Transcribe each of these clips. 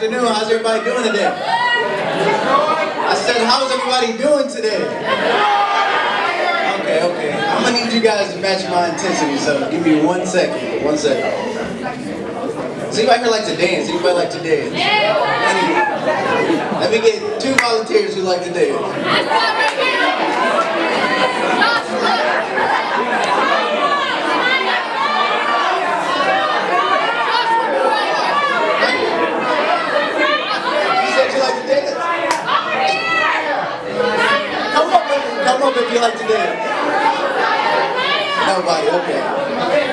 afternoon. How's everybody doing today? I said, how's everybody doing today? Okay. I'm gonna need you guys to match my intensity, so give me 1 second. 1 second. Does anybody here like to dance? Anybody like to dance? Let me get 2 volunteers who like to dance. Come up if you like to dance. Nobody, okay.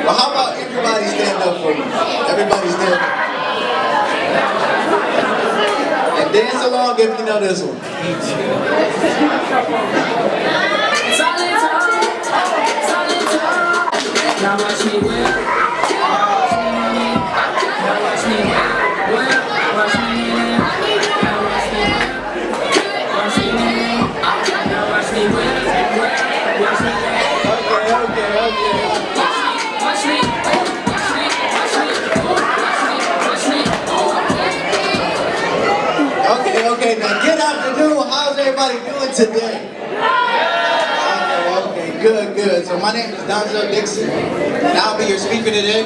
Well, how about everybody stand up for me? Everybody stand up. And dance along if you know this one. Now watch me well. Now watch me well. Watch me well. Okay, now good afternoon. How's everybody doing today? Okay, good. So my name is Donzell Dixson, and I'll be your speaker today.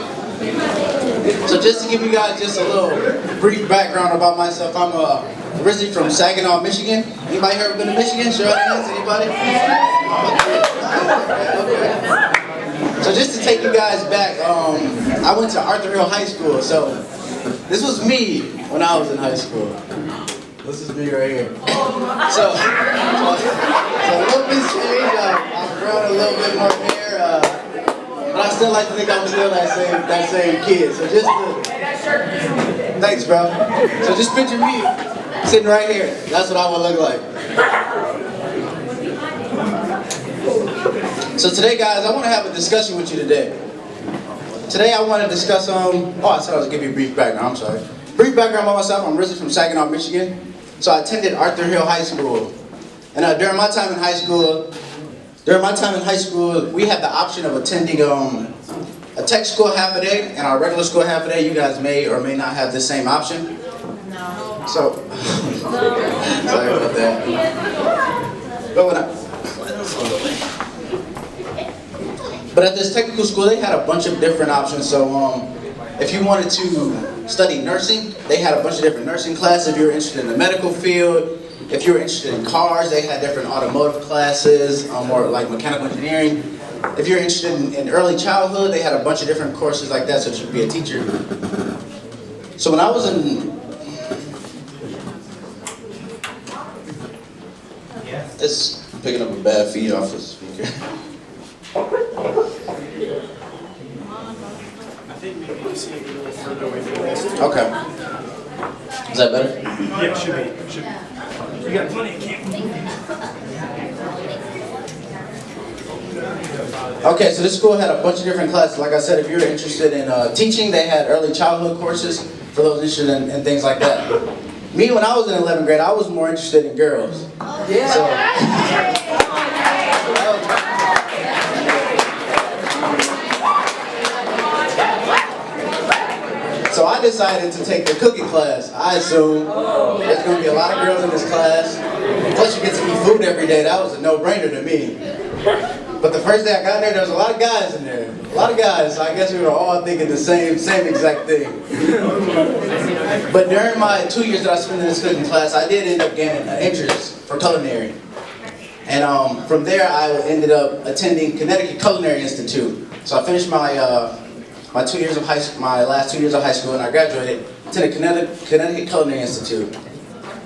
So just to give you guys just a little brief background about myself, I'm originally from Saginaw, Michigan. Anybody here ever been to Michigan? Show your hands, anybody? Okay. So just to take you guys back, I went to Arthur Hill High School. So this was me when I was in high school. This is me right here. So a little bit changed. I've grown a little bit more hair, but I still like to think I'm still that same kid. So just thanks, bro. So just picture me sitting right here. That's what I would look like. So today, guys, I want to have a discussion with you today. Today, I want to discuss I said I was give you a brief background. I'm sorry. Brief background about myself. I'm originally from Saginaw, Michigan. So I attended Arthur Hill High School, and during my time in high school, we had the option of attending a tech school half a day and our regular school half a day. You guys may or may not have the same option. No. So sorry about that. But at this technical school, they had a bunch of different options. So if you wanted to study nursing, they had a bunch of different nursing classes. If you were interested in the medical field, if you were interested in cars, they had different automotive classes, or like mechanical engineering. If you're interested in early childhood, they had a bunch of different courses like that, so you could be a teacher. So when I was it's picking up a bad feed off the speaker. Okay. Is that better? Yeah, it should be. You got plenty of camera. Okay, so this school had a bunch of different classes. Like I said, if you were interested in teaching, they had early childhood courses for those interested in things like that. Me, when I was in 11th grade, I was more interested in girls. Yeah. So I decided to take the cooking class. I assumed there's going to be a lot of girls in this class. Plus you get to eat food every day. That was a no-brainer to me. But the first day I got there was a lot of guys in there. A lot of guys. So I guess we were all thinking the same exact thing. But during my 2 years that I spent in this cooking class, I did end up gaining an interest for culinary. And from there, I ended up attending Connecticut Culinary Institute. So I finished my last 2 years of high school, and I graduated to the Connecticut Culinary Institute.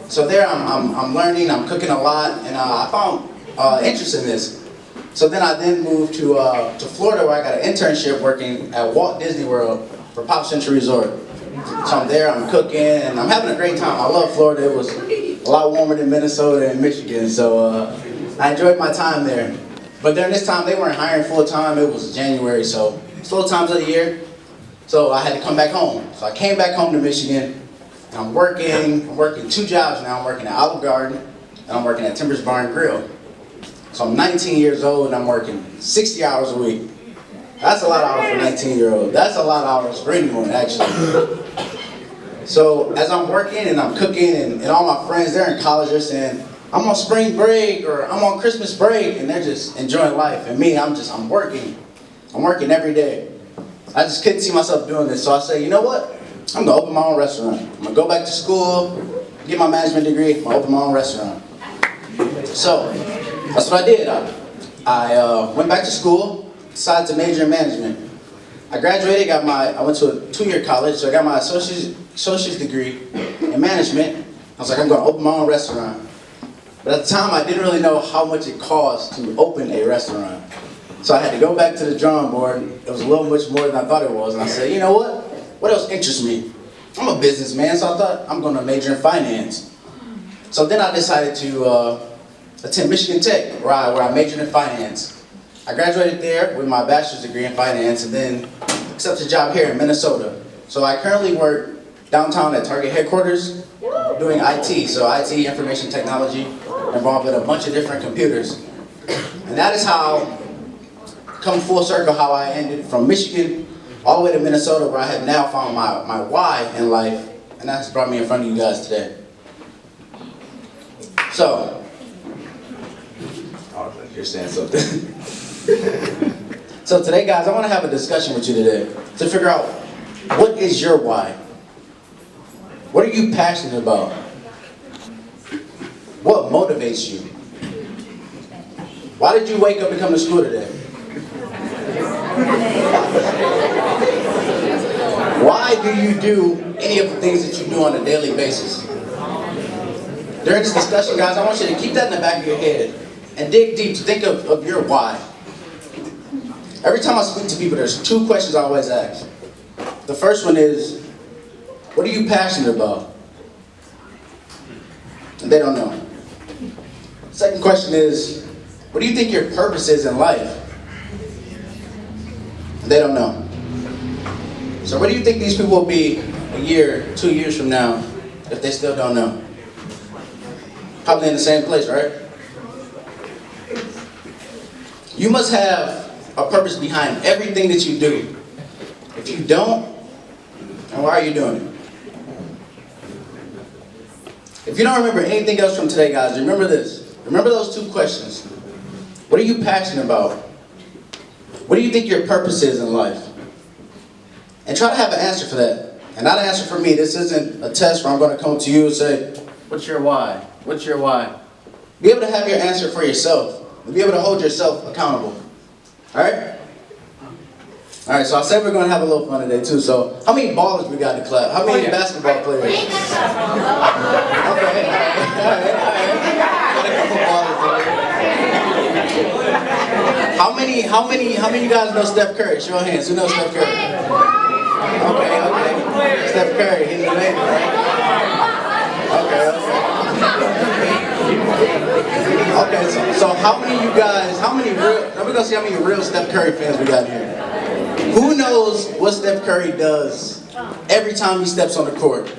So there, I'm learning, I'm cooking a lot, and I found interest in this. So then I moved to Florida, where I got an internship working at Walt Disney World for Pop Century Resort. So I'm there, I'm cooking, and I'm having a great time. I love Florida. It was a lot warmer than Minnesota and Michigan, so I enjoyed my time there. But during this time, they weren't hiring full-time. It was January, so slow times of the year. So I had to come back home. So I came back home to Michigan. And I'm working 2 jobs now. I'm working at Olive Garden, and I'm working at Timbers Bar and Grill. So I'm 19 years old, and I'm working 60 hours a week. That's a lot of hours for a 19-year-old. That's a lot of hours for anyone, actually. So as I'm working and I'm cooking and all my friends, they're in college, they're saying, I'm on spring break or I'm on Christmas break, and they're just enjoying life. And me, I'm working. I'm working every day. I just couldn't see myself doing this. So I said, you know what? I'm gonna open my own restaurant. I'm gonna go back to school, get my management degree, I'm gonna open my own restaurant. So that's what I did. I went back to school, decided to major in management. I graduated, I went to a 2-year college, so I got my associate's degree in management. I was like, I'm gonna open my own restaurant. But at the time, I didn't really know how much it cost to open a restaurant. So I had to go back to the drawing board. It was a little much more than I thought it was. And I said, you know what? What else interests me? I'm a businessman, so I thought I'm gonna major in finance. So then I decided to attend Michigan Tech, where I majored in finance. I graduated there with my bachelor's degree in finance and then accepted a job here in Minnesota. So I currently work downtown at Target headquarters doing IT, so IT, information technology, involved in a bunch of different computers. And that is how, come full circle, how I ended from Michigan all the way to Minnesota, where I have now found my why in life, and that's brought me in front of you guys today. So, oh, you're saying something. So today, guys, I want to have a discussion with you today to figure out, what is your why? What are you passionate about? What motivates you? Why did you wake up and come to school today? Why do you do any of the things that you do on a daily basis? During this discussion, guys, I want you to keep that in the back of your head and dig deep to think of your why. Every time I speak to people, there's 2 questions I always ask. The first one is, what are you passionate about? And they don't know. Second question is, what do you think your purpose is in life? And they don't know. So where do you think these people will be a year, 2 years from now if they still don't know? Probably in the same place, right? You must have a purpose behind everything that you do. If you don't, then why are you doing it? If you don't remember anything else from today, guys, remember this. Remember those 2 questions. What are you passionate about? What do you think your purpose is in life? And try to have an answer for that. And not an answer for me. This isn't a test where I'm going to come to you and say, what's your why? What's your why? Be able to have your answer for yourself. And be able to hold yourself accountable. Alright? Alright, so I said we're going to have a little fun today too. So, how many ballers we got in the class? How many basketball players? Okay, alright. Got a couple ballers. How many of you guys know Steph Curry? Show of hands. Who knows Steph Curry? Okay. Steph Curry, he's the name, right? Okay. Okay, so how many of you guys, now we're going to see how many real Steph Curry fans we got here. Who knows what Steph Curry does every time he steps on the court?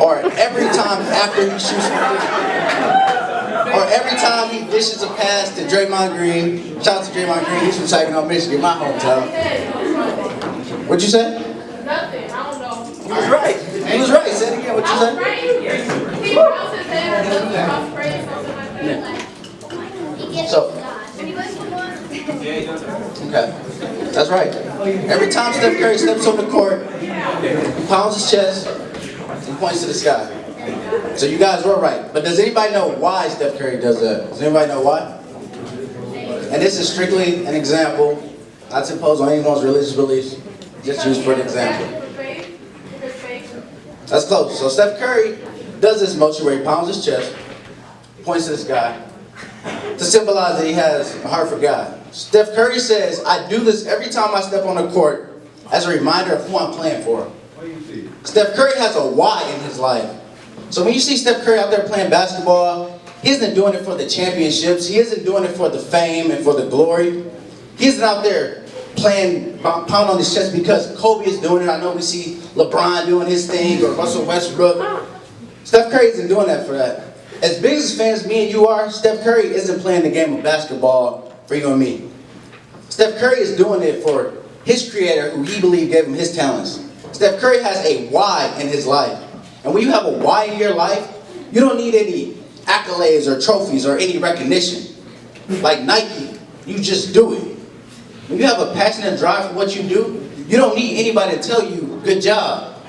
Or every time after he shoots the three? Or every time he dishes a pass to Draymond Green? Shout out to Draymond Green, he's from Saginaw, Michigan, my hometown. What'd you say? Nothing, I don't know. He was right. He was right. Say it again. What'd you say? He bounced his head and I sprayed something like that. So, okay, that's right. Every time Steph Curry steps on the court, he pounds his chest and points to the sky. So you guys were right. But does anybody know why Steph Curry does that? Does anybody know why? And this is strictly an example, not to impose on anyone's religious beliefs, just used for an example. That's close. So Steph Curry does this motion where he pounds his chest, points to the sky, to symbolize that he has a heart for God. Steph Curry says, I do this every time I step on the court as a reminder of who I'm playing for. Steph Curry has a why in his life. So when you see Steph Curry out there playing basketball, he isn't doing it for the championships. He isn't doing it for the fame and for the glory. He isn't out there playing, pound on his chest because Kobe is doing it. I know we see LeBron doing his thing or Russell Westbrook. Steph Curry isn't doing that for that. As big as fans me and you are, Steph Curry isn't playing the game of basketball for you and me. Steph Curry is doing it for his creator who he believed gave him his talents. Steph Curry has a why in his life. And when you have a why in your life, you don't need any accolades or trophies or any recognition. Like Nike, you just do it. When you have a passionate drive for what you do, you don't need anybody to tell you, good job.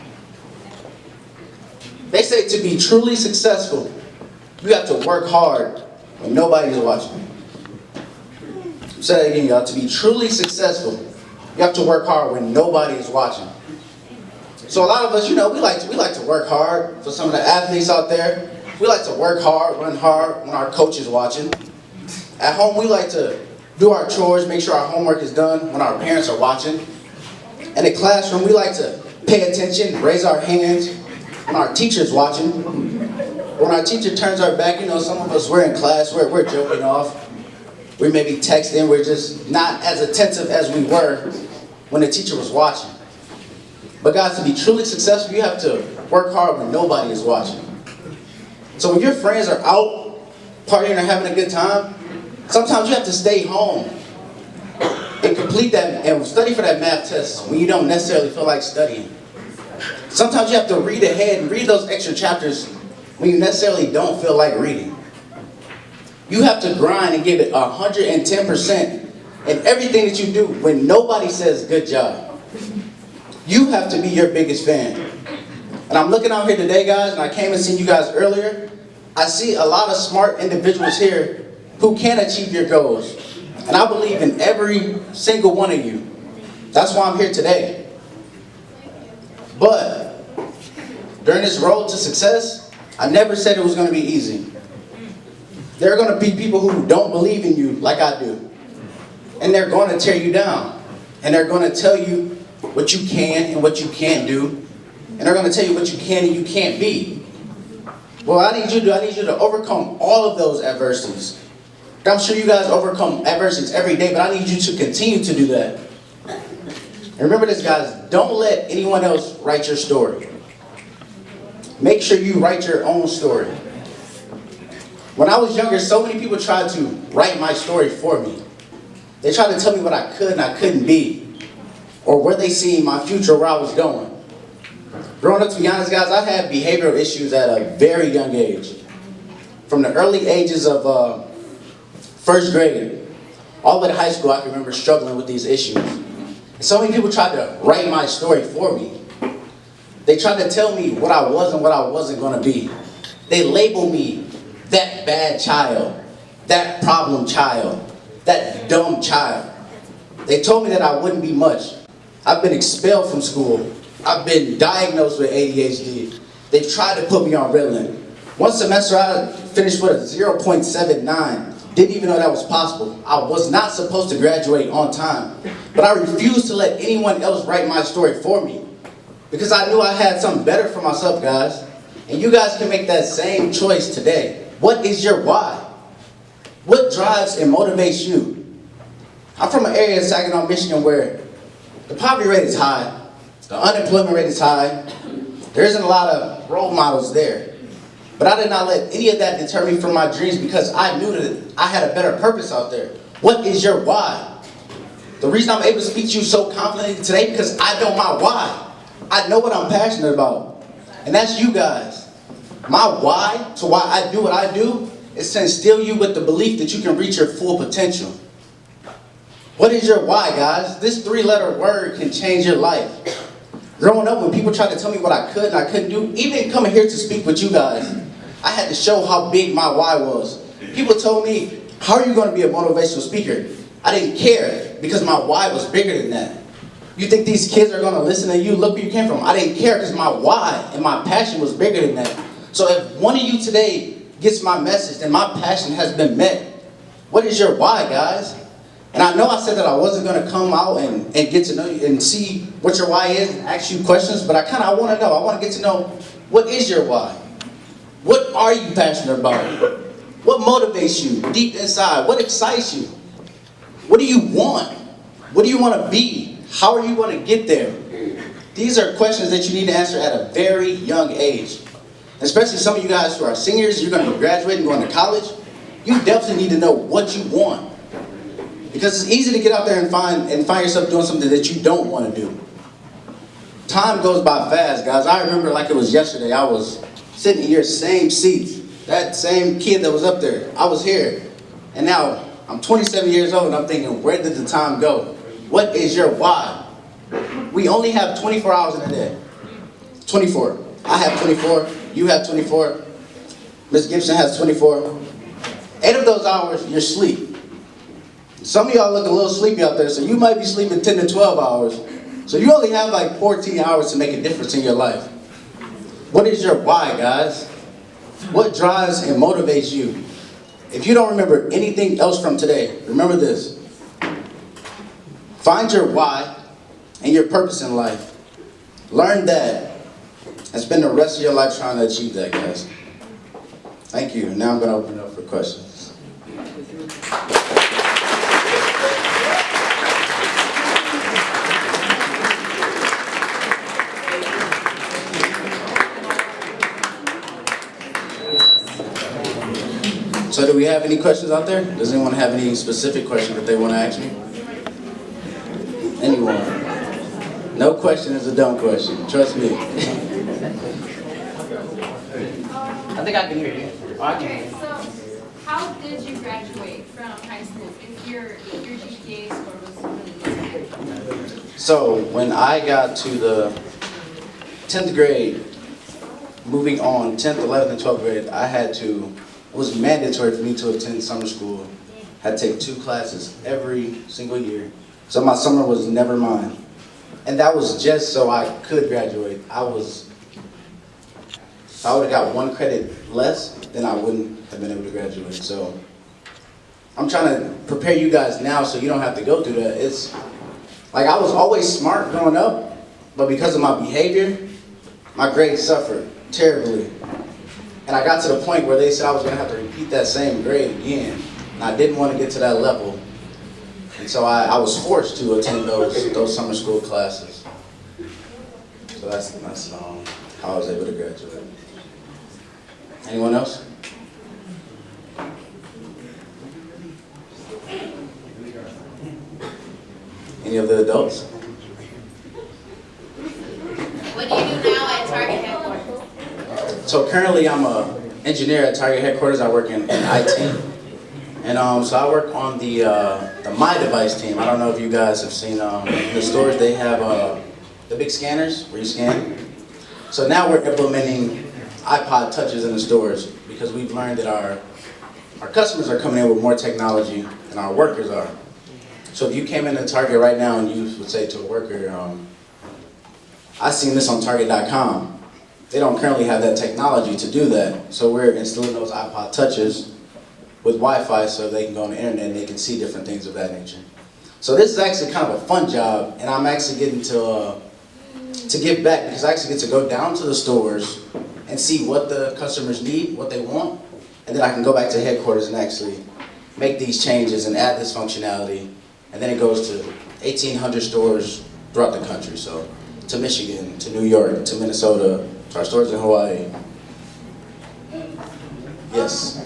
They say to be truly successful, you have to work hard when nobody's watching. Say that again, y'all. To be truly successful, you have to work hard when nobody is watching. So a lot of us, we like to work hard. For some of the athletes out there, we like to work hard, run hard when our coach is watching. At home, we like to do our chores, make sure our homework is done when our parents are watching. In the classroom, we like to pay attention, raise our hands when our teacher's watching. When our teacher turns our back, some of us, we're in class, we're joking off. We may be texting, we're just not as attentive as we were when the teacher was watching. But guys, to be truly successful, you have to work hard when nobody is watching. So when your friends are out partying or having a good time, sometimes you have to stay home and complete that and study for that math test when you don't necessarily feel like studying. Sometimes you have to read ahead and read those extra chapters when you necessarily don't feel like reading. You have to grind and give it 110% in everything that you do when nobody says good job. You have to be your biggest fan. And I'm looking out here today, guys, and I came and seen you guys earlier. I see a lot of smart individuals here who can achieve your goals. And I believe in every single one of you. That's why I'm here today. But during this road to success, I never said it was going to be easy. There are going to be people who don't believe in you like I do. And they're going to tear you down. And they're going to tell you what you can and what you can't do. And they're going to tell you what you can and you can't be. Well, I need you to overcome all of those adversities. I'm sure you guys overcome adversities every day, but I need you to continue to do that. And remember this, guys, don't let anyone else write your story. Make sure you write your own story. When I was younger, so many people tried to write my story for me. They tried to tell me what I could and I couldn't be, or where they see my future, where I was going. Growing up, to be honest, guys, I had behavioral issues at a very young age. From the early ages of first grade, all the way to high school, I can remember struggling with these issues. And so many people tried to write my story for me. They tried to tell me what I was and what I wasn't going to be. They labeled me that bad child, that problem child, that dumb child. They told me that I wouldn't be much. I've been expelled from school. I've been diagnosed with ADHD. They've tried to put me on Ritalin. One semester I finished with a 0.79. Didn't even know that was possible. I was not supposed to graduate on time. But I refused to let anyone else write my story for me. Because I knew I had something better for myself, guys. And you guys can make that same choice today. What is your why? What drives and motivates you? I'm from an area in Saginaw, Michigan where the poverty rate is high. The unemployment rate is high. There isn't a lot of role models there. But I did not let any of that deter me from my dreams because I knew that I had a better purpose out there. What is your why? The reason I'm able to speak to you so confidently today because I know my why. I know what I'm passionate about. And that's you guys. My why to why I do what I do is to instill you with the belief that you can reach your full potential. What is your why, guys? This 3-letter word can change your life. Growing up, when people tried to tell me what I could and I couldn't do, even coming here to speak with you guys, I had to show how big my why was. People told me, how are you going to be a motivational speaker? I didn't care because my why was bigger than that. You think these kids are going to listen to you? Look where you came from. I didn't care because my why and my passion was bigger than that. So if one of you today gets my message, then my passion has been met. What is your why, guys? And I know I said that I wasn't going to come out and get to know you and see what your why is and ask you questions, but I want to know. I want to get to know, what is your why? What are you passionate about? What motivates you deep inside? What excites you? What do you want? What do you want to be? How are you going to get there? These are questions that you need to answer at a very young age. Especially some of you guys who are seniors, you're going to be graduating, going to college. You definitely need to know what you want. Because it's easy to get out there and find yourself doing something that you don't want to do. Time goes by fast, guys. I remember like it was yesterday. I was sitting in your same seats. That same kid that was up there, I was here. And now I'm 27 years old and I'm thinking, where did the time go? What is your why? We only have 24 hours in a day. 24. I have 24. You have 24. Ms. Gibson has 24. 8 of those hours, you're asleep. Some of y'all look a little sleepy out there, so you might be sleeping 10 to 12 hours. So you only have like 14 hours to make a difference in your life. What is your why, guys? What drives and motivates you? If you don't remember anything else from today, remember this. Find your why and your purpose in life. Learn that and spend the rest of your life trying to achieve that, guys. Thank you. Now I'm going to open it up for questions. So do we have any questions out there? Does anyone have any specific questions that they want to ask me? Anyone? No question is a dumb question. Trust me. I think I can hear you. Oh, I can hear Okay, you. so how did you graduate from high school if your GPA score was really low? So when I got to the 10th grade, moving on, 10th, 11th, and 12th grade, it was mandatory for me to attend summer school. I had to take 2 classes every single year. So my summer was never mine. And that was just so I could graduate. If I would have got 1 credit less, then I wouldn't have been able to graduate. So I'm trying to prepare you guys now so you don't have to go through that. It's like I was always smart growing up, but because of my behavior, my grades suffered terribly. And I got to the point where they said I was going to have to repeat that same grade again. And I didn't want to get to that level. And so I was forced to attend those summer school classes. So that's how I was able to graduate. Anyone else? Any of the adults? What do you do now at Target headquarters? So currently I'm an engineer at Target headquarters. I work in IT. And so I work on the My Device team. I don't know if you guys have seen in the stores, they have the big scanners where you scan. So now we're implementing iPod touches in the stores because we've learned that our customers are coming in with more technology than our workers are. So if you came into Target right now and you would say to a worker, I seen this on Target.com. They don't currently have that technology to do that. So we're installing those iPod touches with Wi-Fi so they can go on the internet and they can see different things of that nature. So this is actually kind of a fun job, and I'm actually getting to give back because I actually get to go down to the stores and see what the customers need, what they want, and then I can go back to headquarters and actually make these changes and add this functionality, and then it goes to 1,800 stores throughout the country. So to Michigan, to New York, to Minnesota, to our stores in Hawaii. Yes.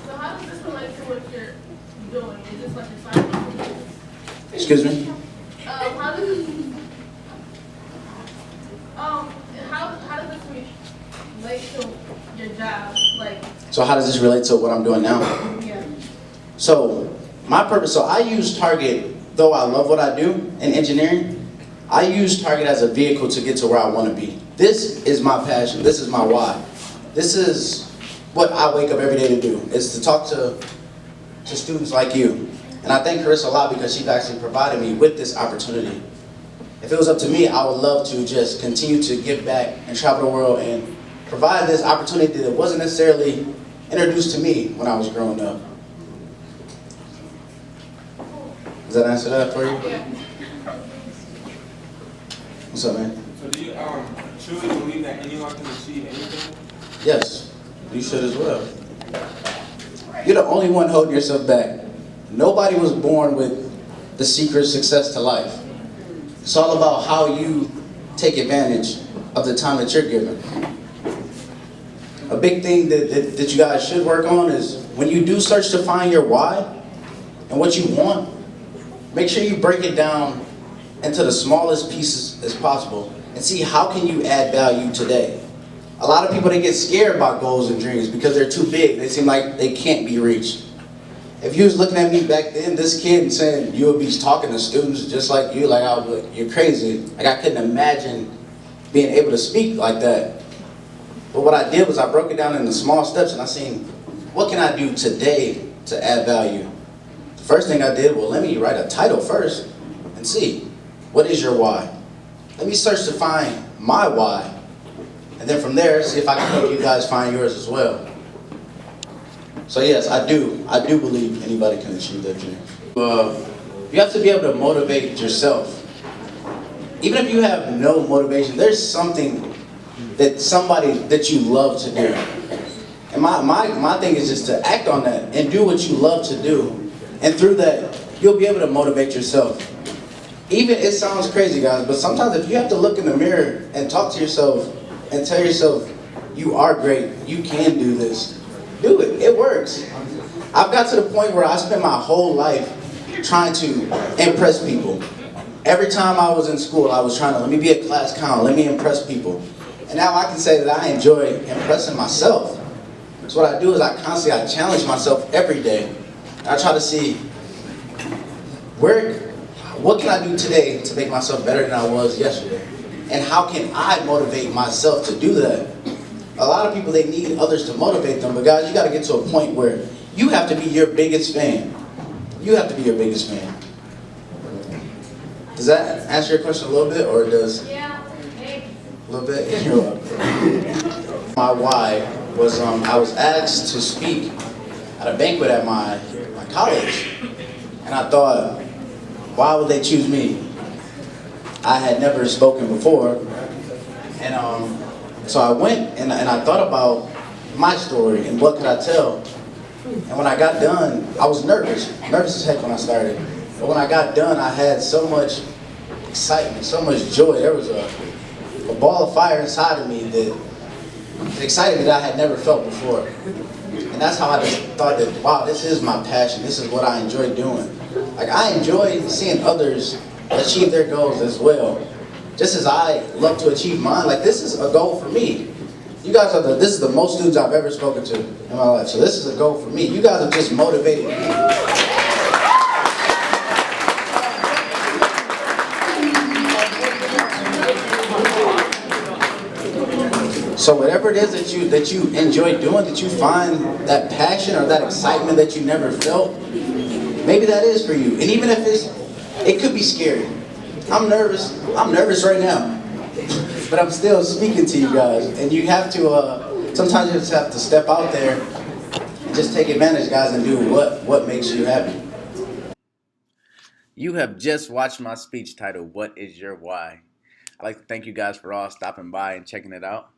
So how does this relate to what you're doing? Is this like your side hustle? Excuse me? How does this, how does this relate to your job? Like, So how does this relate to what I'm doing now? yeah. So my purpose, so I use Target, though I love what I do in engineering, I use Target as a vehicle to get to where I want to be. This is my passion, this is my why. This is what I wake up every day to do, is to talk to students like you. And I thank Carissa a lot because she's actually provided me with this opportunity. If it was up to me, I would love to just continue to give back and travel the world and provide this opportunity that wasn't necessarily introduced to me when I was growing up. Does that answer that for you? Yeah. What's up, man? So do you truly believe that anyone can achieve anything? Yes, you should as well. You're the only one holding yourself back. Nobody was born with the secret success to life. It's all about how you take advantage of the time that you're given. A big thing that you guys should work on is when you do search to find your why and what you want, make sure you break it down into the smallest pieces as possible and see how can you add value today. A lot of people, they get scared about goals and dreams because they're too big. They seem like they can't be reached. If you was looking at me back then, this kid, and saying you would be talking to students just like you, like I would, you're crazy. Like I couldn't imagine being able to speak like that. But what I did was I broke it down into small steps, and I seen what can I do today to add value. The first thing I did, well, let me write a title first and see what is your why. Let me search to find my why. And then from there, see if I can help you guys find yours as well. So yes, I do believe anybody can achieve their dreams. You have to be able to motivate yourself. Even if you have no motivation, there's something that somebody that you love to do. And my thing is just to act on that and do what you love to do. And through that, you'll be able to motivate yourself. Even, it sounds crazy, guys, but sometimes if you have to look in the mirror and talk to yourself and tell yourself, you are great, you can do this, do it. It works. I've got to the point where I spent my whole life trying to impress people. Every time I was in school, I was trying to, let me be a class clown, let me impress people. And now I can say that I enjoy impressing myself. So what I do is I challenge myself every day. I try to see, what can I do today to make myself better than I was yesterday? And how can I motivate myself to do that? A lot of people, they need others to motivate them, but guys, you gotta get to a point where you have to be your biggest fan. You have to be your biggest fan. Does that answer your question a little bit, or does? Yeah. A little bit? You're welcome. My why was, I was asked to speak at a banquet at my college. And I thought, why would they choose me? I had never spoken before. And so I went and I thought about my story and what could I tell. And when I got done, I was nervous as heck when I started. But when I got done, I had so much excitement, so much joy. There was a ball of fire inside of me that excited me that I had never felt before. And that's how I just thought that, wow, this is my passion. This is what I enjoy doing. Like, I enjoy seeing others achieve their goals as well. Just as I love to achieve mine, like, this is a goal for me. You guys are this is the most students I've ever spoken to in my life. So this is a goal for me. You guys have just motivated me. So whatever it is that you enjoy doing, that you find that passion or that excitement that you never felt, maybe that is for you. And even if it could be scary. I'm nervous right now. But I'm still speaking to you guys. And you have to, sometimes you just have to step out there and just take advantage, guys, and do what makes you happy. You have just watched my speech titled, What is Your Why? I'd like to thank you guys for all stopping by and checking it out.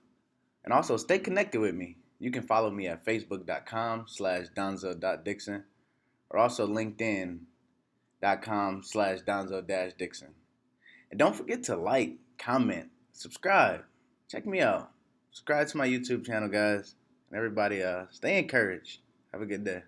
And also, stay connected with me. You can follow me at facebook.com/Donzell.Dixon or also linkedin.com/Donzell-Dixon. And don't forget to like, comment, subscribe. Check me out. Subscribe to my YouTube channel, guys. And everybody, stay encouraged. Have a good day.